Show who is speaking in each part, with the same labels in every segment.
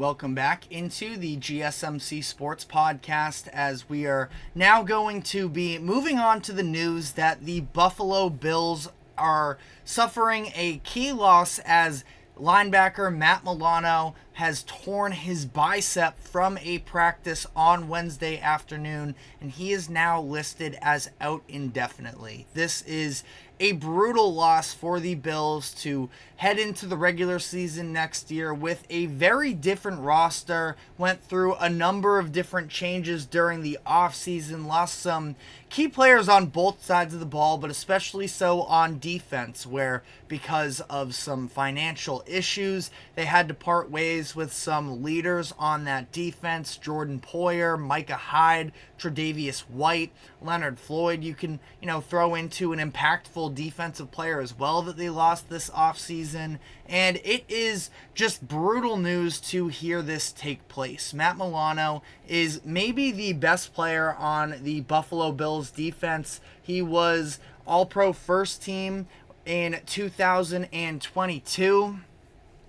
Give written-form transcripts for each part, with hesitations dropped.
Speaker 1: Welcome back into the GSMC Sports Podcast, as we are now going to be moving on to the news that the Buffalo Bills are suffering a key loss as linebacker Matt Milano has torn his bicep from a practice on Wednesday afternoon, and he is now listed as out indefinitely. This is a brutal loss for the Bills to head into the regular season next year with a very different roster. Went through a number of different changes during the offseason, lost some key players on both sides of the ball, but especially so on defense, where because of some financial issues, they had to part ways with some leaders on that defense. Jordan Poyer, Micah Hyde, Tre'Davious White, Leonard Floyd. You can, throw into an impactful defensive player as well that they lost this offseason. And it is just brutal news to hear this take place. Matt Milano is maybe the best player on the Buffalo Bills defense. He was All-Pro first team in 2022.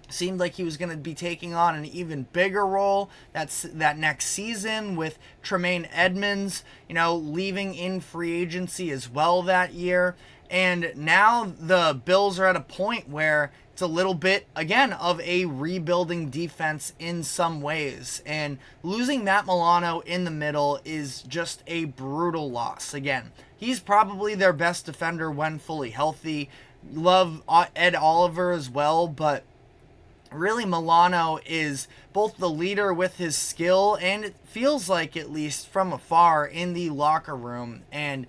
Speaker 1: Seemed like he was going to be taking on an even bigger role that next season, with Tremaine Edmonds, leaving in free agency as well that year. And now the Bills are at a point where it's a little bit, again, of a rebuilding defense in some ways. And losing Matt Milano in the middle is just a brutal loss. Again, he's probably their best defender when fully healthy. Love Ed Oliver as well, but really, Milano is both the leader with his skill, and it feels like, at least from afar, in the locker room. And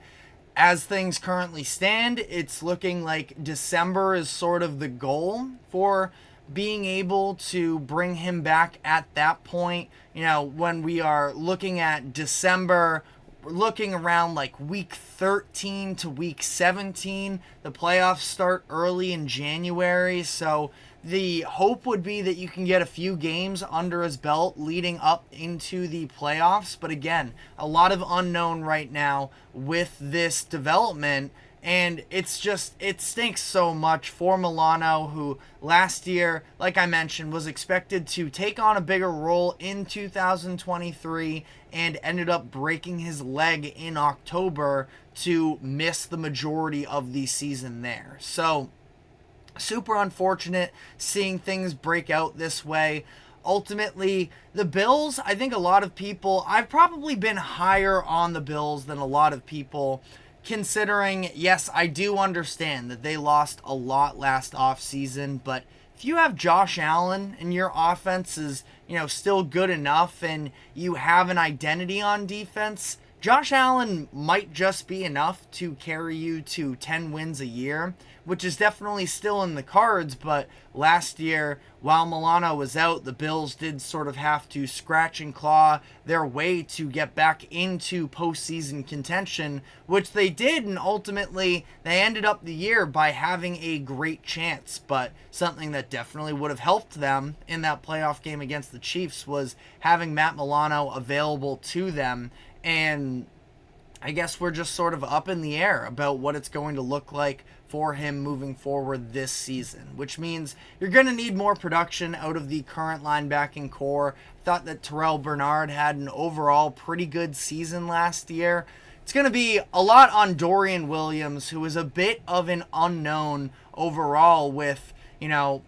Speaker 1: as things currently stand, it's looking like December is sort of the goal for being able to bring him back at that point. When we are looking at December, we're looking around like week 13 to week 17. The playoffs start early in January, so the hope would be that you can get a few games under his belt leading up into the playoffs. But again, a lot of unknown right now with this development. And it stinks so much for Milano, who last year, like I mentioned, was expected to take on a bigger role in 2023 and ended up breaking his leg in October to miss the majority of the season there. So, super unfortunate seeing things break out this way. Ultimately, the Bills, I think a lot of people, I've probably been higher on the Bills than a lot of people, considering, yes, I do understand that they lost a lot last offseason, but if you have Josh Allen and your offense is, still good enough and you have an identity on defense, Josh Allen might just be enough to carry you to 10 wins a year, which is definitely still in the cards. But last year, while Milano was out, the Bills did sort of have to scratch and claw their way to get back into postseason contention, which they did, and ultimately they ended up the year by having a great chance. But something that definitely would have helped them in that playoff game against the Chiefs was having Matt Milano available to them. And I guess we're just sort of up in the air about what it's going to look like for him moving forward this season, which means you're going to need more production out of the current linebacking core. Thought that Terrell Bernard had an overall pretty good season last year. It's going to be a lot on Dorian Williams, who is a bit of an unknown overall with,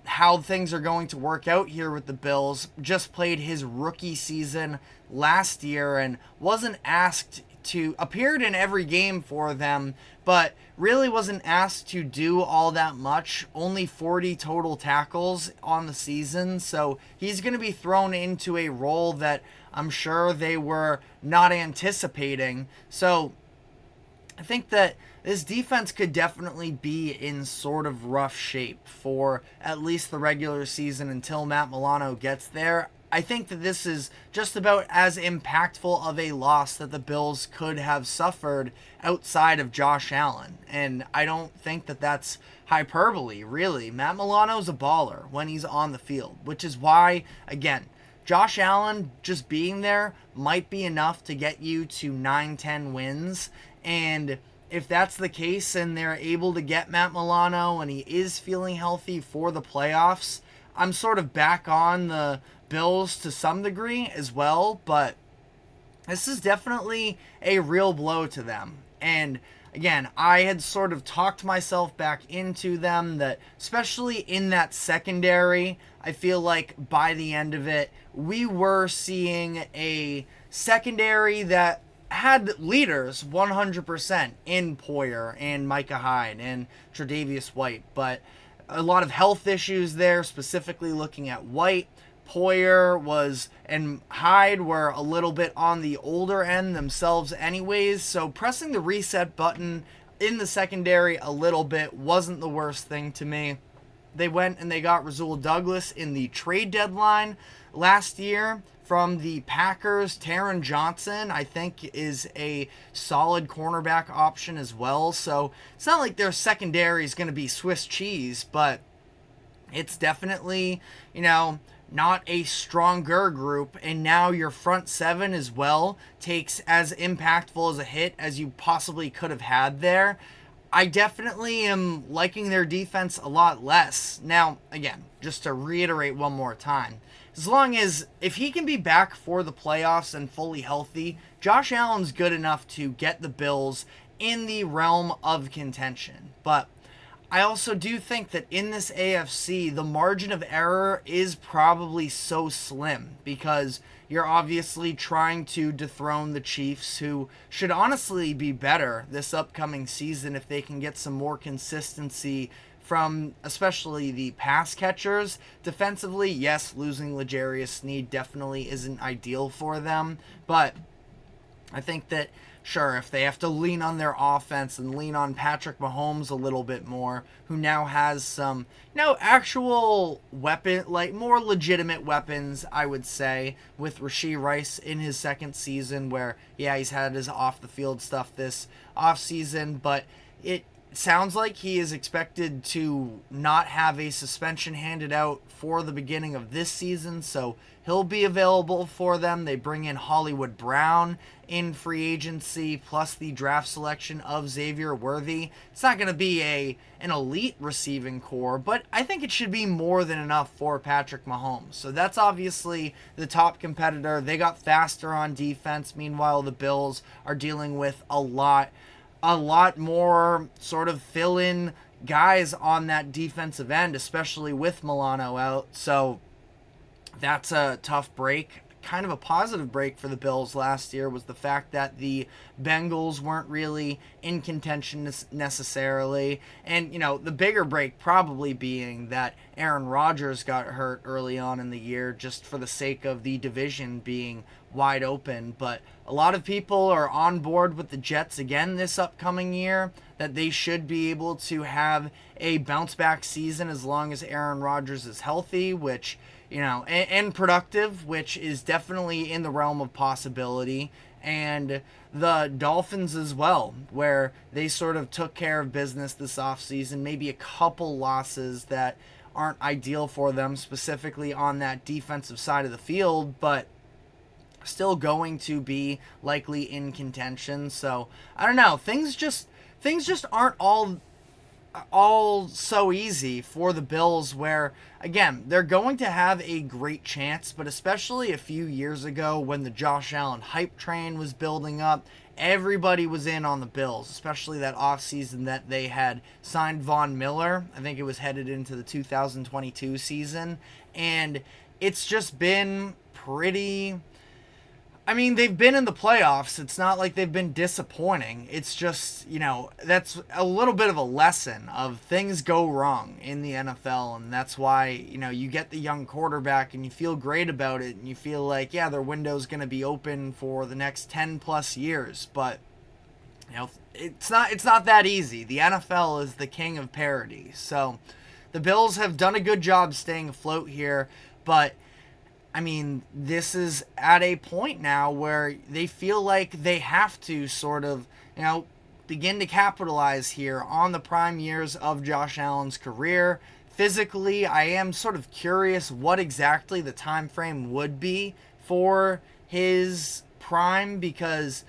Speaker 1: how things are going to work out here with the Bills. Just played his rookie season last year and appeared in every game for them, but really wasn't asked to do all that much. Only 40 total tackles on the season, so he's going to be thrown into a role that I'm sure they were not anticipating. So I think that this defense could definitely be in sort of rough shape for at least the regular season until Matt Milano gets there. I think that this is just about as impactful of a loss that the Bills could have suffered outside of Josh Allen. And I don't think that that's hyperbole, really. Matt Milano's a baller when he's on the field, which is why, again, Josh Allen just being there might be enough to get you to 9-10 wins. And if that's the case and they're able to get Matt Milano and he is feeling healthy for the playoffs, I'm sort of back on the Bills to some degree as well, but this is definitely a real blow to them. And again, I had sort of talked myself back into them, that especially in that secondary, I feel like by the end of it, we were seeing a secondary that had leaders 100% in Poyer and Micah Hyde and Tre'Davious White, but a lot of health issues there, specifically looking at White. Poyer and Hyde were a little bit on the older end themselves anyways, so pressing the reset button in the secondary a little bit wasn't the worst thing to me. They went and they got Rasul Douglas in the trade deadline last year from the Packers. Taron Johnson, I think, is a solid cornerback option as well, so it's not like their secondary is going to be Swiss cheese, but it's definitely, not a stronger group, and now your front seven as well takes as impactful as a hit as you possibly could have had there. I definitely am liking their defense a lot less. Now, again, just to reiterate one more time, as long as if he can be back for the playoffs and fully healthy, Josh Allen's good enough to get the Bills in the realm of contention. But I also do think that in this AFC, the margin of error is probably so slim, because you're obviously trying to dethrone the Chiefs, who should honestly be better this upcoming season if they can get some more consistency from especially the pass catchers. Defensively, yes, losing L'Jarius Sneed definitely isn't ideal for them, but I think that, sure, if they have to lean on their offense and lean on Patrick Mahomes a little bit more, who now has some, actual weapon, like more legitimate weapons, I would say, with Rashee Rice in his second season, where, yeah, he's had his off-the-field stuff this offseason, but it sounds like he is expected to not have a suspension handed out for the beginning of this season, so he'll be available for them. They bring in Hollywood Brown in free agency, plus the draft selection of Xavier Worthy. It's not going to be an elite receiving core, but I think it should be more than enough for Patrick Mahomes. So that's obviously the top competitor. They got faster on defense. Meanwhile, the Bills are dealing with a lot more sort of fill-in guys on that defensive end, especially with Milano out. So that's a tough break. Kind of a positive break for the Bills last year was the fact that the Bengals weren't really in contention necessarily. And, the bigger break probably being that Aaron Rodgers got hurt early on in the year, just for the sake of the division being wide open. But a lot of people are on board with the Jets again this upcoming year, that they should be able to have a bounce back season as long as Aaron Rodgers is healthy, which, and productive, which is definitely in the realm of possibility. And the Dolphins as well, where they sort of took care of business this offseason, maybe a couple losses that aren't ideal for them, specifically on that defensive side of the field, but still going to be likely in contention. So I don't know, things just aren't all so easy for the Bills, where, again, they're going to have a great chance, but especially a few years ago when the Josh Allen hype train was building up, everybody was in on the Bills, especially that offseason that they had signed Von Miller. I think it was headed into the 2022 season, and it's just been pretty... they've been in the playoffs. It's not like they've been disappointing. It's just, that's a little bit of a lesson of things go wrong in the NFL, and that's why, you get the young quarterback and you feel great about it, and you feel like, yeah, their window's going to be open for the next 10 plus years, but, it's not that easy. The NFL is the king of parity. So the Bills have done a good job staying afloat here, but this is at a point now where they feel like they have to sort of, begin to capitalize here on the prime years of Josh Allen's career. Physically, I am sort of curious what exactly the time frame would be for his prime, because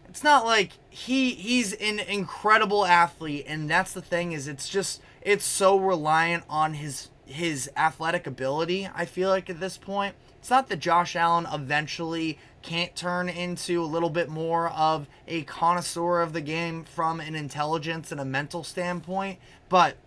Speaker 1: it's not like he's an incredible athlete, and that's the thing, is it's so reliant on his athletic ability, I feel like, at this point. It's not that Josh Allen eventually can't turn into a little bit more of a connoisseur of the game from an intelligence and a mental standpoint, but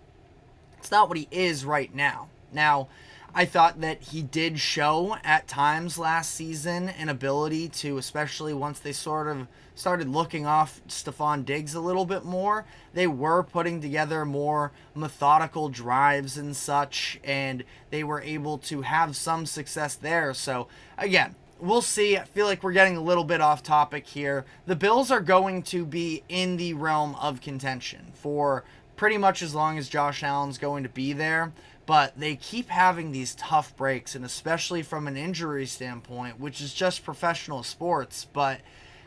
Speaker 1: it's not what he is right now. Now, I thought that he did show at times last season an ability to, especially once they sort of started looking off Stephon Diggs a little bit more, they were putting together more methodical drives and such, and they were able to have some success there. So, again, we'll see. I feel like we're getting a little bit off topic here. The Bills are going to be in the realm of contention for pretty much as long as Josh Allen's going to be there, but they keep having these tough breaks, and especially from an injury standpoint, which is just professional sports. But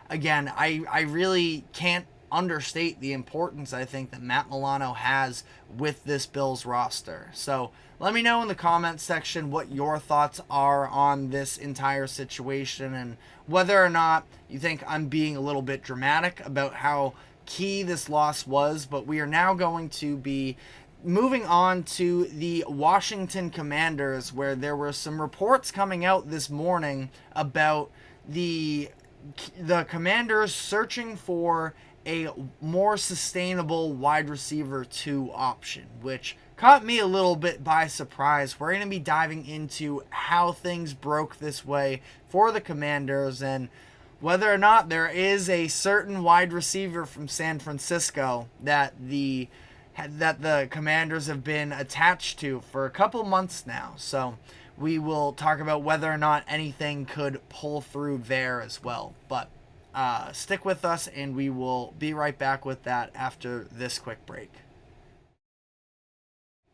Speaker 1: again, I really can't understate the importance I think that Matt Milano has with this Bills roster. So let me know in the comments section what your thoughts are on this entire situation and whether or not you think I'm being a little bit dramatic about how key this loss was. But we are now going to be moving on to the Washington Commanders, where there were some reports coming out this morning about the Commanders searching for a more sustainable wide receiver 2 option, which caught me a little bit by surprise. We're going to be diving into how things broke this way for the Commanders and whether or not there is a certain wide receiver from San Francisco that the Commanders have been attached to for a couple months now. So we will talk about whether or not anything could pull through there as well. But stick with us, and we will be right back with that after this quick break.